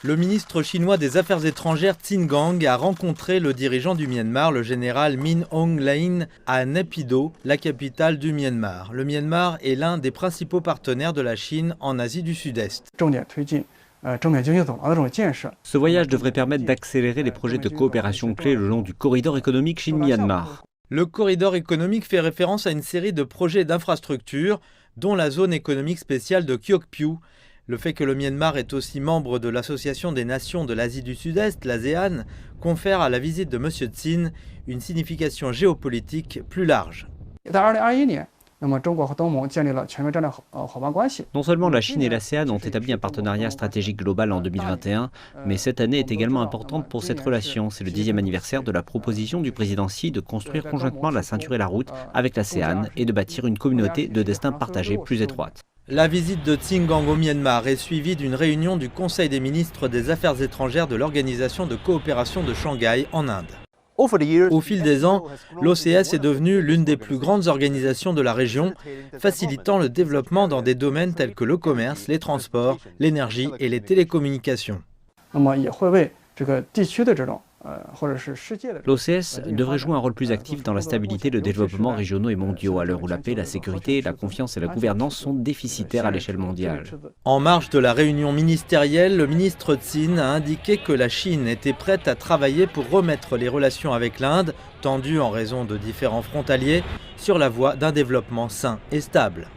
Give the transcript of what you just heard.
Le ministre chinois des Affaires étrangères Qin Gang a rencontré le dirigeant du Myanmar, le général Min Aung Hlaing, à Naypyidaw, la capitale du Myanmar. Le Myanmar est l'un des principaux partenaires de la Chine en Asie du Sud-Est. Ce voyage devrait permettre d'accélérer les projets de coopération clés le long du corridor économique Chine-Myanmar. Le corridor économique fait référence à une série de projets d'infrastructures, dont la zone économique spéciale de Kyokpyu. Le fait que le Myanmar est aussi membre de l'Association des nations de l'Asie du Sud-Est, l'ASEAN, confère à la visite de M. Qin une signification géopolitique plus large. Non seulement la Chine et l'ASEAN ont établi un partenariat stratégique global en 2021, mais cette année est également importante pour cette relation. C'est le 10e anniversaire de la proposition du président Xi de construire conjointement la ceinture et la route avec l'ASEAN et de bâtir une communauté de destin partagé plus étroite. La visite de Qin Gang au Myanmar est suivie d'une réunion du Conseil des ministres des Affaires étrangères de l'Organisation de coopération de Shanghai en Inde. Au fil des ans, l'OCS est devenue l'une des plus grandes organisations de la région, facilitant le développement dans des domaines tels que le commerce, les transports, l'énergie et les télécommunications. L'OCS devrait jouer un rôle plus actif dans la stabilité et le développement régionaux et mondiaux, à l'heure où la paix, la sécurité, la confiance et la gouvernance sont déficitaires à l'échelle mondiale. En marge de la réunion ministérielle, le ministre Qin a indiqué que la Chine était prête à travailler pour remettre les relations avec l'Inde, tendues en raison de différends frontaliers, sur la voie d'un développement sain et stable.